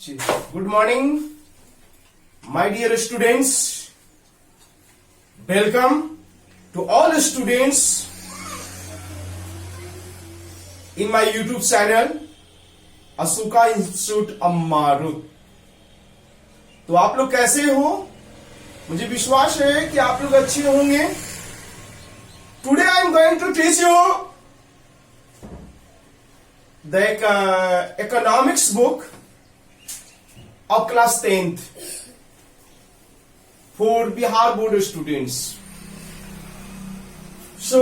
Good morning, my dear students. Welcome to all students in my YouTube channel Ashoka institute अम्मारुत। तो आप लोग कैसे हो? मुझे विश्वास है कि आप लोग अच्छे होंगे। Today I am going to teach you the economics book of class 10th for Bihar board students. So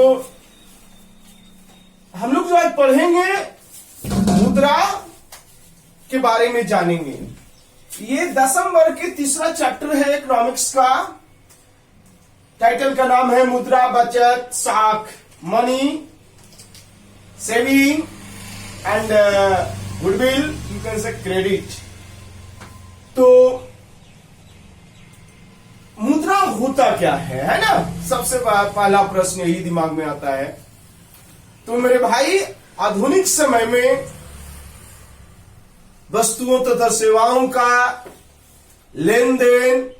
हम लोग जो आज पढ़ेंगे मुद्रा के बारे में जानेंगे। ये 10वीं वर्ग के तीसरा चैप्टर है इकोनॉमिक्स का। टाइटल का नाम है मुद्रा, बचत, साख, money, saving and goodwill, you can say credit. तो मुद्रा होता क्या है ना? सबसे पहला प्रश्न यही दिमाग में आता है। तो मेरे भाई, आधुनिक समय में वस्तुओं तथा सेवाओं का लेन देन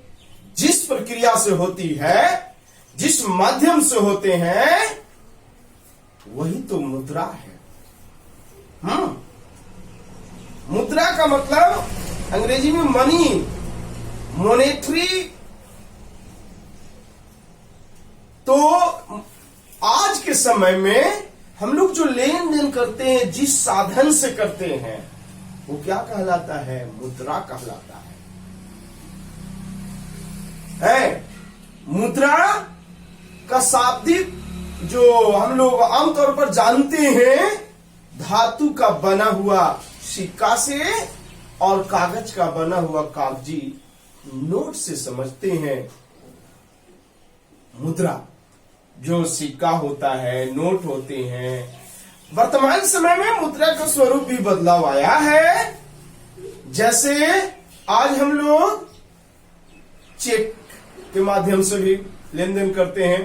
जिस प्रक्रिया से होती है, जिस माध्यम से होते हैं, वही तो मुद्रा है। मुद्रा का मतलब अंग्रेजी में मनी, मॉनेटरी। तो आज के समय में हम लोग जो लेन देन करते हैं, जिस साधन से करते हैं, वो क्या कहलाता है? मुद्रा कहलाता है। मुद्रा का शाब्दिक जो हम लोग आमतौर पर जानते हैं, धातु का बना हुआ सिक्का से और कागज का बना हुआ कागजी नोट से समझते हैं। मुद्रा जो सिक्का होता है, नोट होते हैं। वर्तमान समय में मुद्रा का स्वरूप भी बदलाव आया है। जैसे आज हम लोग चेक के माध्यम से भी लेन देन करते हैं,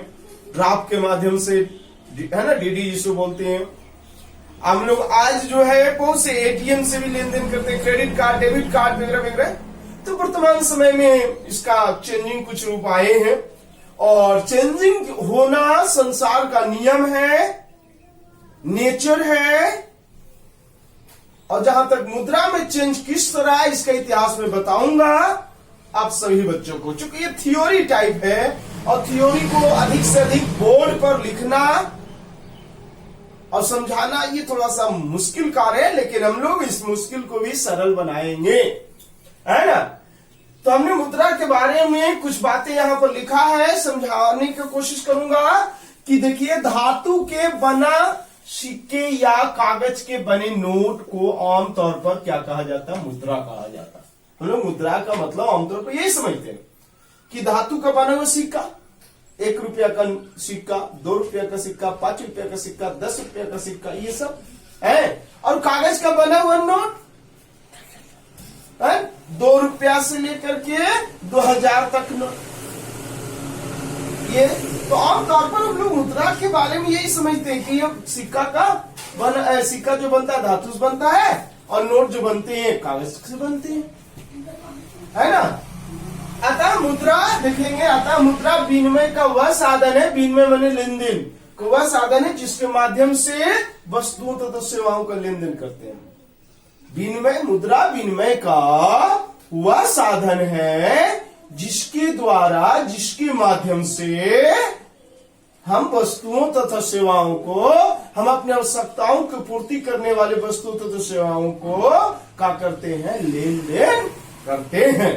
ड्राफ्ट के माध्यम से, है ना, डीडी जिसको बोलते हैं। हम लोग आज जो है बहुत से एटीएम से भी लेन देन करते हैं, क्रेडिट कार्ड, डेबिट कार्ड वगैरह वगैरह। तो वर्तमान समय में इसका चेंजिंग कुछ रूप आए हैं, और चेंजिंग होना संसार का नियम है, नेचर है। और जहां तक मुद्रा में चेंज किस तरह है, इसका इतिहास में बताऊंगा आप सभी बच्चों को। चूंकि ये थ्योरी टाइप है, और थ्योरी को अधिक से अधिक बोर्ड पर लिखना और समझाना ये थोड़ा सा मुश्किल कार्य है, लेकिन हम लोग इस मुश्किल को भी सरल बनाएंगे, है ना। तो हमने मुद्रा के बारे में कुछ बातें यहां पर लिखा है, समझाने की कोशिश करूंगा कि देखिए, धातु के बना सिक्के या कागज के बने नोट को आमतौर पर क्या कहा जाता है? मुद्रा कहा जाता है। हम लोग मुद्रा का मतलब आमतौर पर यही समझते हैं कि धातु का बना हुआ सिक्का, 1 रुपया का सिक्का, 2 रुपया का सिक्का, 5 रुपया का सिक्का, 10 रुपया का सिक्का, ये सब है। और कागज का बना हुआ नोट है, 2 रुपया से लेकर के 2000 तक नोट। ये तो आमतौर पर हम लोग मुद्रा के बारे में यही समझते हैं कि ये सिक्का जो बनता है धातु से बनता है, और नोट जो बनते हैं कागज से बनते हैं, है ना। अतः मुद्रा देखेंगे, अतः मुद्रा विनिमय का वह साधन है, विनिमय माने लेन देन का वह साधन है जिसके माध्यम से वस्तुओं तथा सेवाओं का लेन देन करते हैं। विनिमय, मुद्रा विनिमय का वह साधन है जिसके द्वारा, जिसके माध्यम से हम वस्तुओं तथा सेवाओं को, हम अपनी आवश्यकताओं की पूर्ति करने वाले वस्तुओं तथा सेवाओं को क्या करते हैं? लेन देन करते हैं।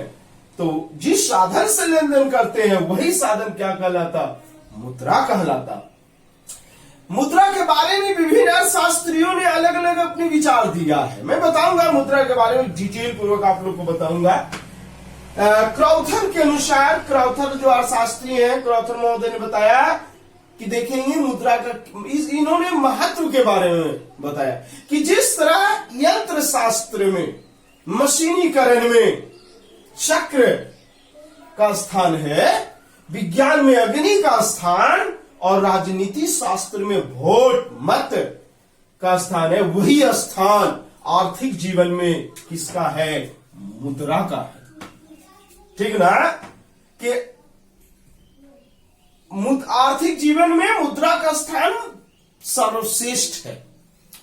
तो जिस साधन से लेन देन करते हैं, वही साधन क्या कहलाता? मुद्रा कहलाता। मुद्रा के बारे में विभिन्न अर्थशास्त्रियों ने अलग अलग अपने विचार दिया है। मैं बताऊंगा मुद्रा के बारे में डिटेल पूर्वक आप लोग को बताऊंगा। क्रॉथर के अनुसार, क्रॉथर जो अर्थशास्त्री हैं, क्रॉथर महोदय ने बताया कि देखेंगे मुद्रा का, इन्होंने महत्व के बारे में बताया कि जिस तरह यंत्र शास्त्र में, मशीनीकरण में चक्र का स्थान है, विज्ञान में अग्नि का स्थान, और राजनीति शास्त्र में वोट मत का स्थान है, वही स्थान आर्थिक जीवन में किसका है? मुद्रा का है। ठीक ना, कि आर्थिक जीवन में मुद्रा का स्थान सर्वश्रेष्ठ है।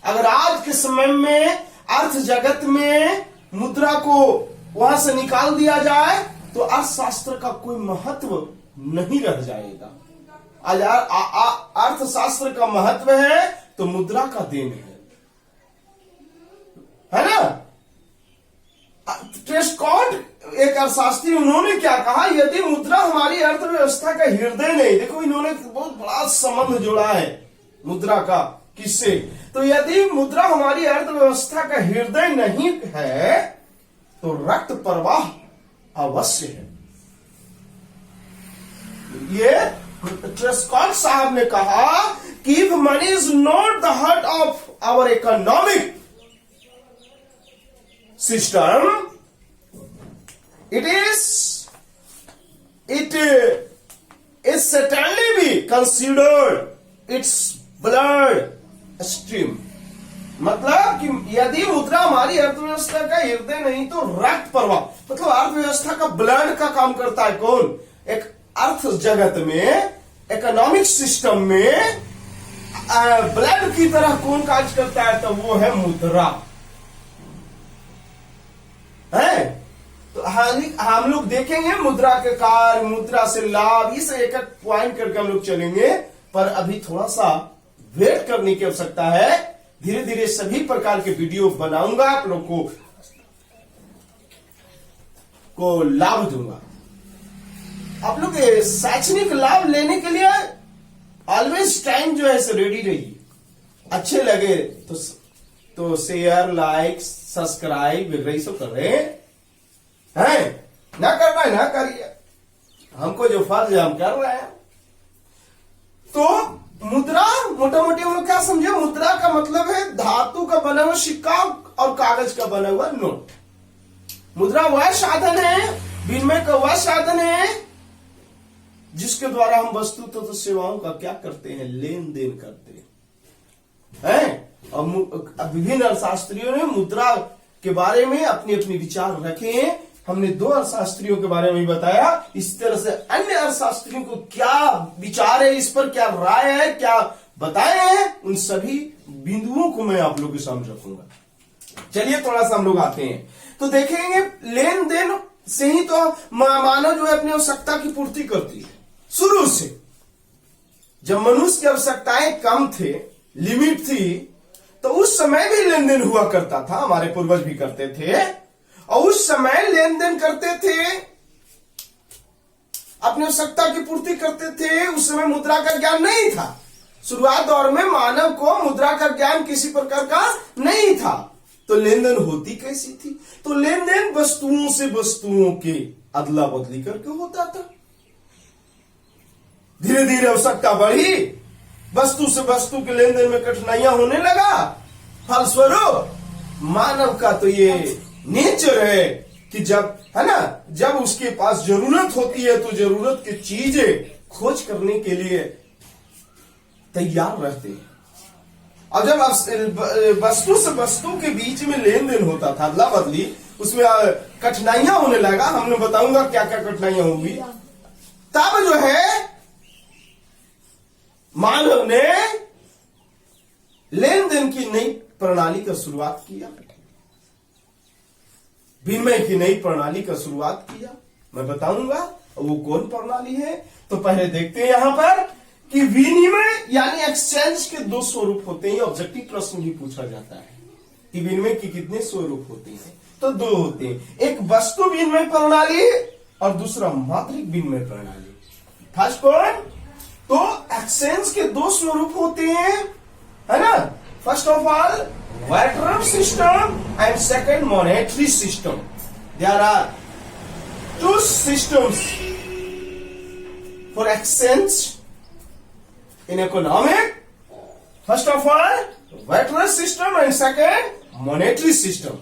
अगर आज के समय में अर्थ जगत में मुद्रा को वहां से निकाल दिया जाए तो अर्थशास्त्र का कोई महत्व नहीं रह जाएगा। आज अर्थशास्त्र का महत्व है तो मुद्रा का देन है ना। ट्रेस्कॉट एक अर्थशास्त्री, उन्होंने क्या कहा, यदि मुद्रा हमारी अर्थव्यवस्था का हृदय नहीं, देखो इन्होंने बहुत बड़ा संबंध जोड़ा है मुद्रा का, किससे, तो यदि मुद्रा हमारी अर्थव्यवस्था का हृदय नहीं है तो रक्त प्रवाह अवश्य है। ये ट्रेस्कॉट साहब ने कहा कि if money is not the heart of our economic system, it is certainly be considered its blood stream। मतलब कि यदि मुद्रा हमारी अर्थव्यवस्था का हृदय नहीं तो रक्त प्रवाह, मतलब अर्थव्यवस्था का ब्लड का काम करता है कौन, एक अर्थ जगत में, इकोनॉमिक सिस्टम में ब्लड की तरह कौन कार्य करता है, तो वो है मुद्रा है। तो हम लोग देखेंगे मुद्रा के कार्य, मुद्रा से लाभ, इस एक एक पॉइंट करके हम लोग चलेंगे, पर अभी थोड़ा सा वेट करने की आवश्यकता है। धीरे धीरे सभी प्रकार के वीडियो बनाऊंगा, आप लोग को लाभ दूंगा। आप लोग शैक्षणिक लाभ लेने के लिए ऑलवेज टाइम जो है रेडी रहिए। अच्छे लगे तो शेयर, लाइक, सब्सक्राइब वगैरह सब कर रहे हैं, ना करना है ना करिए, हमको जो फर्ज है हम कर रहे हैं। तो मुद्रा मोटा मोटी हम लोग क्या समझे, मुद्रा का मतलब है धातु का बना हुआ सिक्का और कागज का बना हुआ नोट। मुद्रा वह साधन है, विनिमय का वह साधन है जिसके द्वारा हम वस्तु तो सेवाओं का क्या करते हैं, लेन देन करते हैं। और विभिन्न अर्थशास्त्रियों ने मुद्रा के बारे में अपने अपने विचार रखे हैं। हमने दो अर्थशास्त्रियों के बारे में बताया, इस तरह से अन्य अर्थशास्त्रियों को क्या विचार है, इस पर क्या राय है, क्या बताए हैं, उन सभी बिंदुओं को मैं आप लोगों के सामने रखूंगा। चलिए थोड़ा सा हम लोग आते हैं तो देखेंगे लेन देन से ही तो मानव जो है अपनी आवश्यकता की पूर्ति करती है। शुरू से जब मनुष्य की आवश्यकताएं कम थे, लिमिट थी, तो उस समय भी लेन देन हुआ करता था, हमारे पूर्वज भी करते थे, और उस समय लेन देन करते थे, अपनी आवश्यकता की पूर्ति करते थे। उस समय मुद्रा का ज्ञान नहीं था। शुरुआत दौर में मानव को मुद्रा का ज्ञान किसी प्रकार का नहीं था, तो लेन देन होती कैसी थी, तो लेन देन वस्तुओं से वस्तुओं के अदला बदली करके होता था। धीरे धीरे आवश्यकता बढ़ी, वस्तु से वस्तु के लेन देन में कठिनाइयां होने लगा। फलस्वरूप मानव का तो ये नेचर है कि जब है ना, जब उसके पास जरूरत होती है तो जरूरत की चीजें खोज करने के लिए तैयार रहते हैं। और जब वस्तु से वस्तु के बीच में लेन देन होता था, अदला बदली, उसमें कठिनाइयां होने लगा। हमने बताऊंगा क्या क्या कठिनाइयां होंगी। तब जो है मानव ने लेन देन की नई प्रणाली का शुरुआत किया, विनिमय की नई प्रणाली का शुरुआत किया। मैं बताऊंगा वो कौन प्रणाली है। तो पहले देखते हैं यहां पर कि विनिमय यानी एक्सचेंज के दो स्वरूप होते हैं। ऑब्जेक्टिव प्रश्न भी पूछा जाता है कि विनिमय के कितने स्वरूप होते हैं, तो दो होते हैं, एक वस्तु विनिमय प्रणाली और दूसरा मौद्रिक विनिमय प्रणाली। फर्स्ट पॉइंट, तो एक्सचेंज के दो स्वरूप होते हैं, है ना। First of all barter system and second monetary system. There are two systems for exchange in economic. First of all barter system and second monetary system.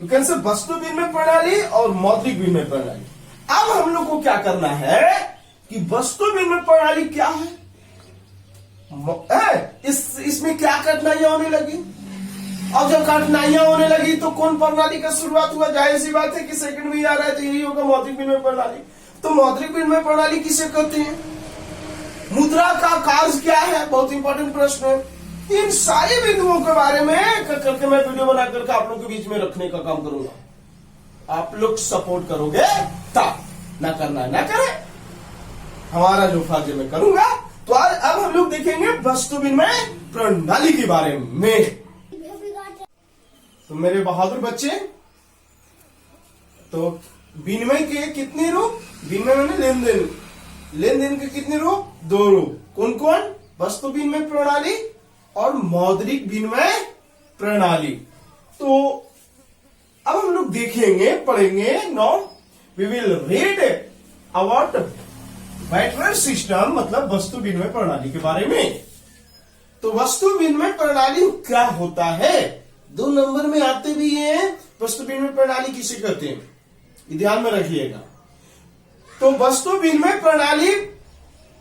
You can say वस्तु विनिमय प्रणाली और मौद्रिक विनिमय प्रणाली। अब हम लोग को क्या करना है कि वस्तु विनिमय प्रणाली क्या है, इसमें क्या कठिनाइयां होने लगी। अब जब कठिनाइयां होने लगी तो कौन प्रणाली का शुरुआत हुआ? जाहिर सी बात है कि सेकंड में आ रहा है तो यही होगा, मौद्रिक विनिमय प्रणाली। तो मौद्रिक विनिमय प्रणाली किसे कहते हैं? मुद्रा का कार्य क्या है? बहुत इंपॉर्टेंट प्रश्न है। इन सारे बिंदुओं के बारे में करके मैं वीडियो बना करके आप लोग के बीच में रखने का काम करूंगा। आप लोग सपोर्ट करोगे तब, ना करना ना करें, हमारा जो फर्ज मैं करूंगा। तो आज अब हम लोग देखेंगे वस्तु विनिमय प्रणाली के बारे में। तो मेरे बहादुर बच्चे, तो विनिमय के कितने रूप? विनिमय मैंने लेन देन, लेन देन के कितने रूप? 2 रूप। कौन कौन? वस्तु विनिमय प्रणाली और मौद्रिक विनिमय प्रणाली। तो अब हम लोग देखेंगे, पढ़ेंगे। Now we will read about barter system, मतलब वस्तु विनिमय प्रणाली के बारे में। तो वस्तु विनिमय प्रणाली क्या होता है? 2 नंबर में आते भी हैं। वस्तु विनिमय प्रणाली किसे कहते हैं, ये ध्यान में रखिएगा। तो वस्तु विनिमय प्रणाली,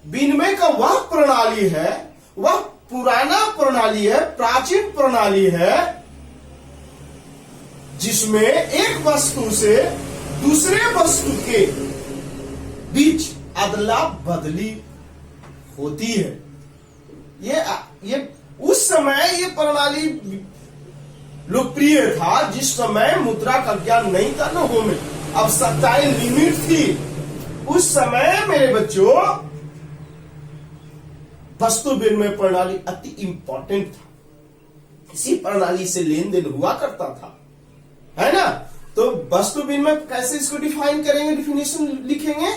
विनिमय का वह प्रणाली है, वह पुराना प्रणाली है, प्राचीन प्रणाली है, जिसमें एक वस्तु से दूसरे वस्तु के बीच अदला बदली होती है। ये उस समय ये प्रणाली लोकप्रिय था जिस समय मुद्रा का ज्ञान नहीं था लोगों में, आवश्यकताएं लिमिट थी। उस समय मेरे बच्चों वस्तु विनिमय प्रणाली अति इंपॉर्टेंट था। इसी प्रणाली से लेन देन हुआ करता था, है ना। तो वस्तु विनिमय कैसे इसको डिफाइन करेंगे, डिफिनेशन लिखेंगे।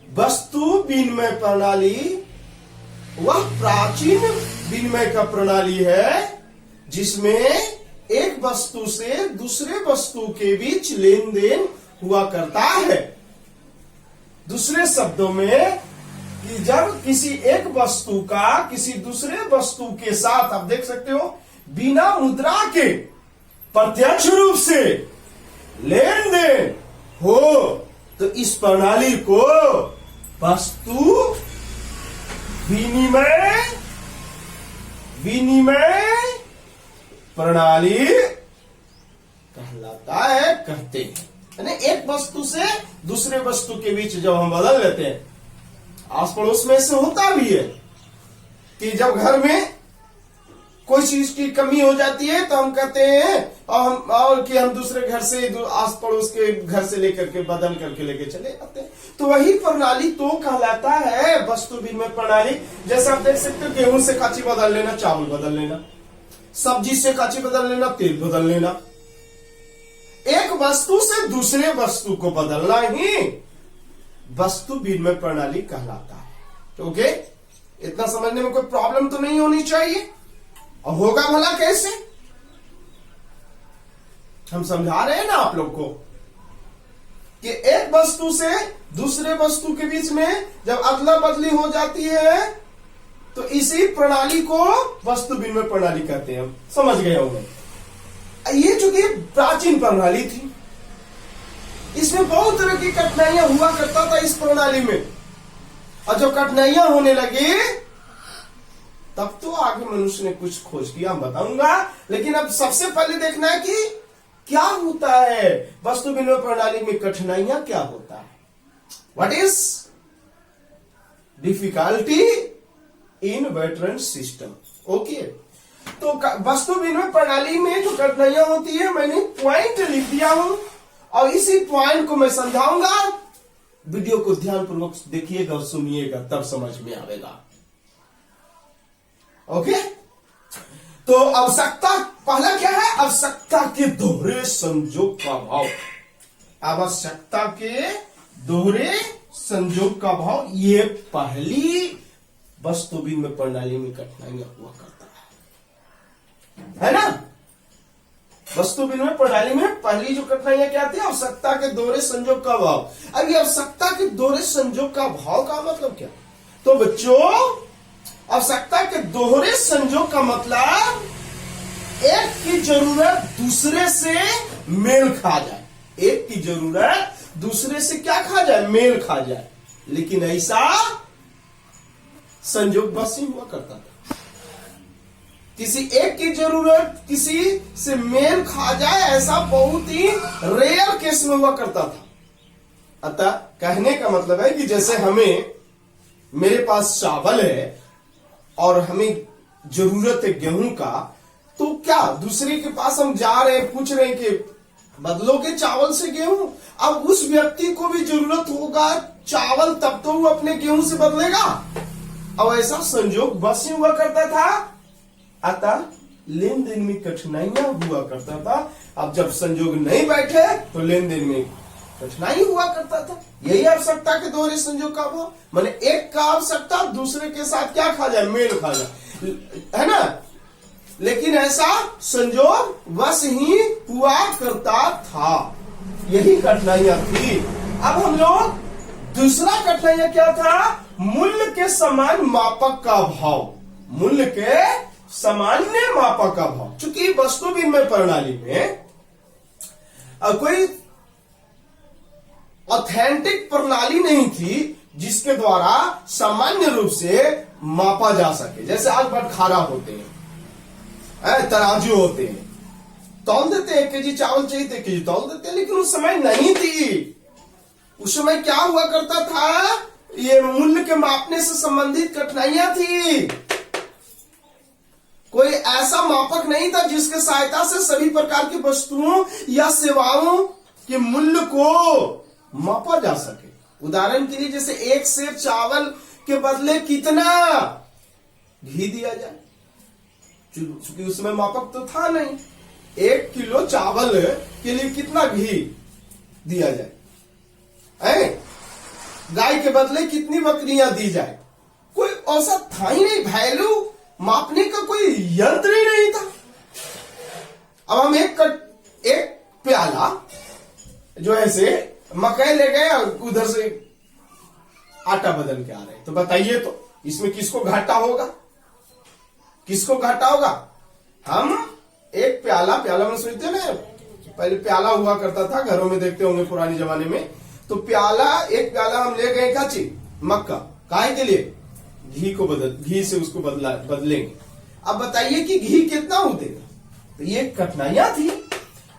वस्तु विनिमय प्रणाली वह प्राचीन विनिमय का प्रणाली है जिसमें एक वस्तु से दूसरे वस्तु के बीच लेन देन हुआ करता है। दूसरे शब्दों में कि जब किसी एक वस्तु का किसी दूसरे वस्तु के साथ, आप देख सकते हो, बिना मुद्रा के प्रत्यक्ष रूप से लेन देन हो, तो इस प्रणाली को वस्तु विनिमय प्रणाली कहलाता है, कहते हैं। यानी एक वस्तु से दूसरे वस्तु के बीच जब हम बदल लेते हैं, आस पड़ोस में से होता भी है कि जब घर में कोई चीज की कमी हो जाती है तो हम कहते हैं और कि हम दूसरे घर से, आस पड़ोस के घर से लेकर के बदल करके लेके चले आते हैं। तो वही प्रणाली तो कहलाता है वस्तु विनिमय प्रणाली। जैसे आप देख सकते हो, गेहूं से काची बदल लेना, चावल बदल लेना, सब्जी से काची बदल लेना, तेल बदल लेना। एक वस्तु से दूसरे वस्तु को बदलना ही वस्तु विनिमय प्रणाली कहलाता है। ओके, इतना समझने में कोई प्रॉब्लम तो नहीं होनी चाहिए। और होगा भला कैसे? हम समझा रहे हैं ना आप लोग को कि एक वस्तु से दूसरे वस्तु के बीच में जब अदला बदली हो जाती है तो इसी प्रणाली को वस्तु विनिमय प्रणाली कहते हैं। समझ गए होंगे। ये चूंकि प्राचीन प्रणाली थी, इसमें बहुत तरह की कठिनाइयां हुआ करता था इस प्रणाली में, और जब कठिनाइयां होने लगी तब तो आगे मनुष्य ने कुछ खोज किया, हम बताऊंगा। लेकिन अब सबसे पहले देखना है कि क्या होता है वस्तु विनिमय प्रणाली में, कठिनाइयां क्या होता है, what is difficulty in barter system. Okay, तो वस्तु विनिमय प्रणाली में जो कठिनाइयां होती है, मैंने पॉइंट लिख दिया हूं और इसी पॉइंट को मैं समझाऊंगा। वीडियो को ध्यानपूर्वक देखिएगा और सुनिएगा, तब समझ में आएगा। ओके, तो आवश्यकता पहला क्या है? आवश्यकता के दोहरे संयोग का भाव। आवश्यकता के दोहरे संयोग का भाव, ये पहली वस्तु विनिमय प्रणाली में कठिनाइयां हुआ करता है ना। वस्तु विनिमय प्रणाली में पहली जो कठिनाइयां क्या थी? आवश्यकता के दोहरे संयोग का भाव। अब ये आवश्यकता के दोहरे संयोग का भाव का मतलब क्या? तो बच्चों, आवश्यकता के दोहरे संयोग का मतलब एक की जरूरत दूसरे से मेल खा जाए। एक की जरूरत दूसरे से क्या खा जाए? मेल खा जाए। लेकिन ऐसा संयोग बस ही हुआ करता था। किसी एक की जरूरत किसी से मेल खा जाए, ऐसा बहुत ही रेयर केस में हुआ करता था। अतः कहने का मतलब है कि जैसे मेरे पास चावल है और हमें जरूरत है गेहूं का, तो क्या दूसरे के पास हम जा रहे हैं, पूछ रहे हैं कि बदलोगे चावल से गेहूं? अब उस व्यक्ति को भी जरूरत होगा चावल, तब तो वो अपने गेहूं से बदलेगा। अब ऐसा संजोग बस ही हुआ करता था, अतः लेन देन में कठिनाइयां हुआ करता था। अब जब संजोग नहीं बैठे तो लेन देन में कठिनाई हुआ करता था। यही आवश्यकता के दोहरे संजोग का भाव, माने एक का आवश्यकता दूसरे के साथ क्या खा जाए, मेल खा जाए, है ना। लेकिन ऐसा संजोग बस ही हुआ करता था, यही कठिनाइयां थी। अब हम लोग दूसरा कठिनाइयां क्या था, मूल्य के समान मापक का भाव, मूल्य के सामान्य मापक का भाव। चूंकि वस्तु विनिमय प्रणाली में कोई ऑथेंटिक प्रणाली नहीं थी जिसके द्वारा सामान्य रूप से मापा जा सके। जैसे आज बटखारा होते हैं, तराजू होते हैं, तौल देते हैं, 1 केजी चावल चाहिए तो 1 केजी तौल देते हैं। लेकिन उस समय नहीं थी। उस समय क्या हुआ करता था, ये मूल्य के मापने से संबंधित कठिनाइयां थी। कोई ऐसा मापक नहीं था जिसके सहायता से सभी प्रकार की वस्तुओं या सेवाओं के मूल्य को मापा जा सके। उदाहरण के लिए जैसे 1 सेर चावल के बदले कितना घी दिया जाए, क्योंकि उसमें मापक तो था नहीं। 1 किलो चावल के लिए कितना घी दिया जाए, गाय के बदले कितनी बकरियां दी जाए, कोई ऐसा था ही नहीं। वैल्यू मापने का कोई यंत्र ही नहीं था। अब हम एक प्याला जो है से मकई ले गए और उधर से आटा बदल के आ रहे, तो बताइए तो इसमें किसको घाटा होगा, किसको घाटा होगा? हम एक प्याला में सोचते ना, पहले प्याला हुआ करता था, घरों में देखते होंगे पुराने जमाने में। तो एक प्याला हम ले गए का चीज मक्का, काहे के लिए? घी से उसको बदलेंगे। अब बताइए कि घी कितना उठेगा, तो ये कठिनाइयां थी।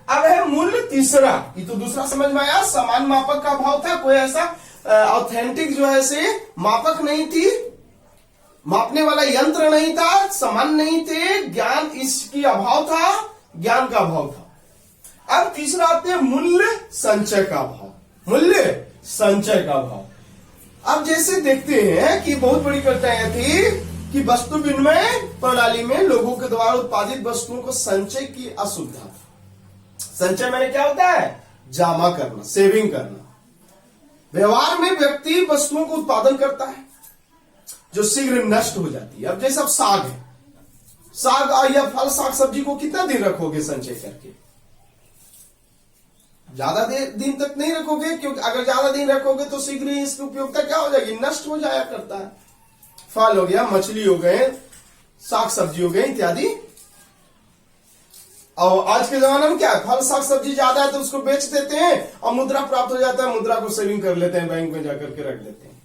अब है मूल्य तीसरा, ये तो दूसरा समझ में आया। समान मापक का भाव था, कोई ऐसा ऑथेंटिक जो है से मापक नहीं थी, मापने वाला यंत्र नहीं था, समान नहीं थे, ज्ञान इसकी अभाव था, ज्ञान का अभाव था। अब तीसरा आते हैं मूल्य संचय का भाव, मूल्य संचय का भाव। अब जैसे देखते हैं कि बहुत बड़ी कठिनाई थी कि वस्तु विनिमय प्रणाली में लोगों के द्वारा उत्पादित वस्तुओं को संचय की असुविधा। संचय मैंने क्या होता है? जमा करना, सेविंग करना। व्यवहार में व्यक्ति वस्तुओं को उत्पादन करता है जो शीघ्र नष्ट हो जाती है। अब जैसे अब साग है, साग या फल, साग सब्जी को कितना दिन रखोगे संचय करके? ज्यादा दिन तक नहीं रखोगे, क्योंकि अगर ज्यादा दिन रखोगे तो शीघ्र ही इसकी उपयोगिता क्या हो जाएगी, नष्ट हो जाया करता है। फल हो गया, मछली हो गए, साग सब्जी हो गए इत्यादि। और आज के जमाने में क्या है, फल साग सब्जी ज्यादा है तो उसको बेच देते हैं और मुद्रा प्राप्त हो जाता है, मुद्रा को सेविंग कर लेते हैं, बैंक में जाकर के रख देते हैं,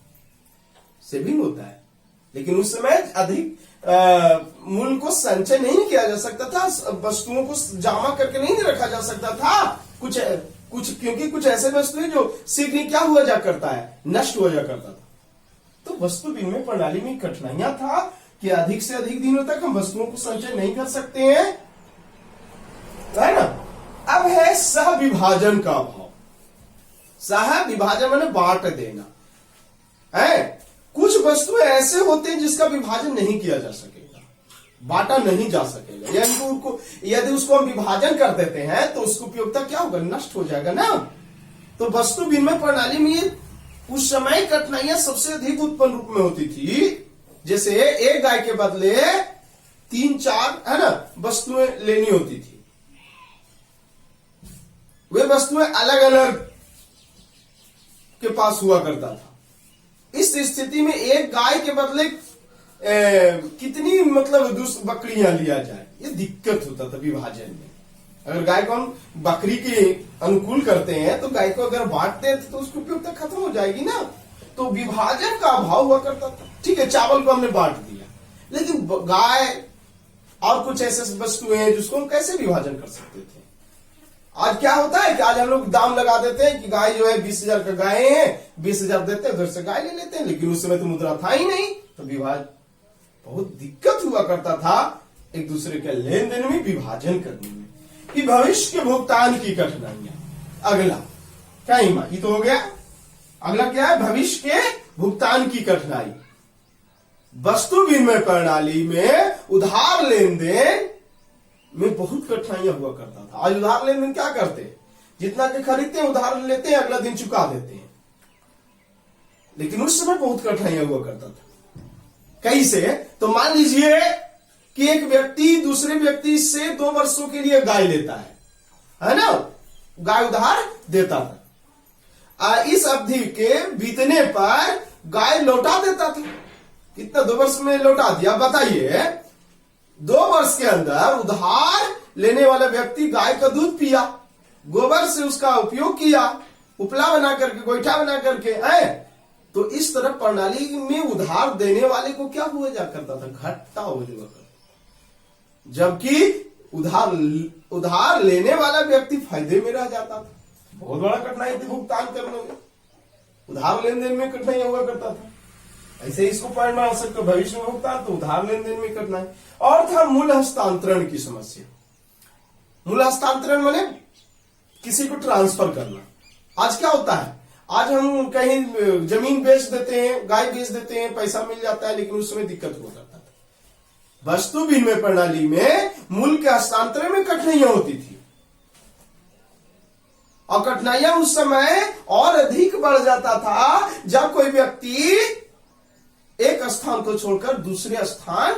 सेविंग होता है। लेकिन उस समय अधिक मूल्य को संचय नहीं किया जा सकता था, वस्तुओं को जमा करके नहीं रखा जा सकता था। कुछ क्योंकि कुछ ऐसे वस्तुएं जो शीघ्र क्या हुआ जा करता है, नष्ट हो जा करता था। तो वस्तु विनिमय प्रणाली में कठिनाइयां था कि अधिक से अधिक दिनों तक हम वस्तुओं को संचय नहीं कर सकते हैं, है ना। अब है सह विभाजन का भाव। सह विभाजन माने बांट देना है। कुछ वस्तुएं ऐसे होते हैं जिसका विभाजन नहीं किया जा सकेगा, बांटा नहीं जा सकेगा, यदि उसको हम विभाजन कर देते हैं तो उसकी उपयोगिता क्या होगा, नष्ट हो जाएगा ना। तो वस्तु विनिमय प्रणाली में उस समय कठिनाइयां सबसे अधिक उत्पन्न रूप में होती थी। जैसे एक गाय के बदले 3-4 है ना वस्तुएं लेनी होती थी, वे वस्तुएं अलग अलग के पास हुआ करता था। इस स्थिति में एक गाय के बदले कितनी मतलब बकरियां लिया जाए, ये दिक्कत होता था विभाजन में। अगर गाय को हम बकरी के अनुकूल करते हैं तो गाय को अगर बांटते हैं तो उसकी उपयोगिता खत्म हो जाएगी ना। तो विभाजन का अभाव हुआ करता था। ठीक है, चावल को हमने बांट दिया, लेकिन गाय और कुछ ऐसे वस्तुएं हैं जिसको हम कैसे विभाजन कर सकते थे। आज क्या होता है कि आज हम लोग दाम लगा देते हैं कि गाय जो है 20,000 का गाय है, 20,000 देते हैं, उधर से गाय ले लेते हैं, लेकिन उस समय तो मुद्रा था ही नहीं, तो विभाजन बहुत दिक्कत हुआ करता था एक दूसरे के लेन देन में, विभाजन करने में। कि भविष्य के भुगतान की कठिनाइयां। अगला क्या ये तो हो गया। अगला क्या है, भविष्य के भुगतान की कठिनाई। वस्तु विनिमय प्रणाली में उधार लेन देन में बहुत कठिनाइयां हुआ करता था। आज उधार लेन देन क्या करते हैं, जितना के खरीदते हैं उधार लेते हैं, अगला दिन चुका देते हैं, लेकिन उस समय बहुत कठिनाइयां हुआ करता था। कैसे, तो मान लीजिए कि एक व्यक्ति दूसरे व्यक्ति से 2 वर्षों के लिए गाय लेता है ना, गाय उधार देता था। इस अवधि के बीतने पर गाय लौटा देता था। कितना, 2 वर्ष में लौटा दिया। बताइए, 2 वर्ष के अंदर उधार लेने वाला व्यक्ति गाय का दूध पिया, गोबर से उसका उपयोग किया, उपला बना करके, गोईठा बना करके है, तो इस तरह प्रणाली में उधार देने वाले को क्या हुआ जा करता था, घाटा हो जाता था, जबकि उधार लेने वाला व्यक्ति फायदे में रह जाता था। बहुत बड़ा कठिनाई थी भुगतान करने में, उधार लेन देन में कठिनाई हुआ करता था। ऐसे इसको पॉइंट बना सकते, भविष्य में भुगतान तो उधार लेन देन में कठिनाई। और था मूल हस्तांतरण की समस्या। मूल हस्तांतरण माने किसी को ट्रांसफर करना। आज क्या होता है, आज हम कहीं जमीन बेच देते हैं, गाय बेच देते हैं, पैसा मिल जाता है, लेकिन उस समय दिक्कत हुआ करता था। वस्तु विनिमय प्रणाली में मूल के हस्तांतरण में कठिनाइयां होती थी, और कठिनाइयां उस समय और अधिक बढ़ जाता था जब कोई व्यक्ति एक स्थान को छोड़कर दूसरे स्थान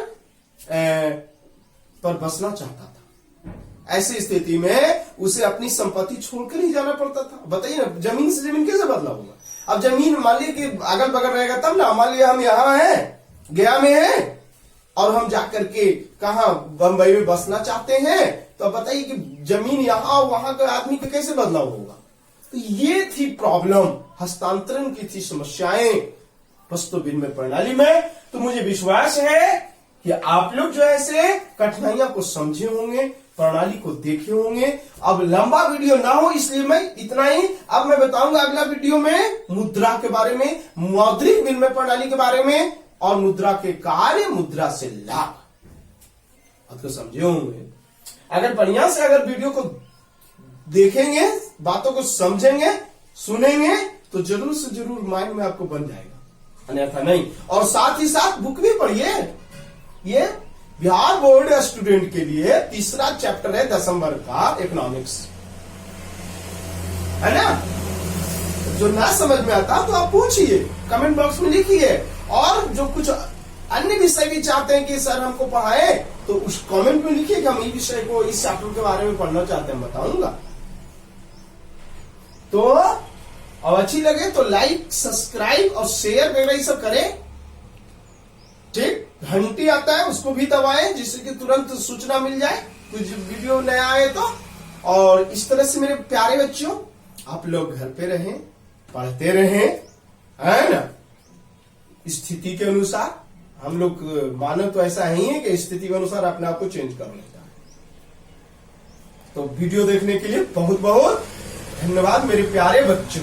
पर बसना चाहता था। ऐसी स्थिति में उसे अपनी संपत्ति छोड़कर ही जाना पड़ता था। बताइए ना, जमीन से जमीन कैसे बदला होगा। अब जमीन मान लीजिए कि अगल बगल रहेगा तब ना, मान लीजिए हम यहां हैं, गया में हैं, और हम जाकर के कहा बंबई में बसना चाहते हैं, तो बताइए कि जमीन यहां वहां का आदमी का कैसे बदलाव होगा। तो ये थी प्रॉब्लम, हस्तांतरण की थी समस्याएं वस्तु विनिमय प्रणाली में। तो मुझे विश्वास है कि आप लोग जो ऐसे कठिनाइयां को समझे होंगे, प्रणाली को देखे होंगे। अब लंबा वीडियो ना हो इसलिए मैं इतना ही, अब मैं बताऊंगा अगला वीडियो में मुद्रा के बारे में, मौद्रिक विनिमय प्रणाली के बारे में, और मुद्रा के कार्य, मुद्रा से लाभ। अब तो समझे होंगे। अगर बढ़िया से अगर वीडियो को देखेंगे, बातों को समझेंगे, सुनेंगे, तो जरूर से जरूर माइंड में आपको बन जाएगा, अन्यथा नहीं। और साथ ही साथ बुक भी पढ़िए। ये बिहार बोर्ड स्टूडेंट के लिए 3रा चैप्टर है 10वीं वर्ग का, इकोनॉमिक्स, है ना। जो ना समझ में आता तो आप पूछिए, कमेंट बॉक्स में लिखिए। और जो कुछ अन्य विषय भी चाहते हैं कि सर हमको पढ़ाए, तो उस कमेंट में लिखिए कि हम इस विषय को, इस चैप्टर के बारे में पढ़ना चाहते हैं, बताऊंगा। तो अब अच्छी लगे तो लाइक, सब्सक्राइब और शेयर वगैरह ये सब करें। ठीक, घंटी आता है उसको भी दबाएं, जिससे कि तुरंत सूचना मिल जाए कुछ वीडियो नया आए तो। और इस तरह से मेरे प्यारे बच्चों, आप लोग घर पे रहें, पढ़ते रहें, है ना। स्थिति के अनुसार हम लोग मानो तो ऐसा ही है कि स्थिति के अनुसार अपने आप को चेंज कर लेता है। तो वीडियो देखने के लिए बहुत बहुत धन्यवाद मेरे प्यारे बच्चों।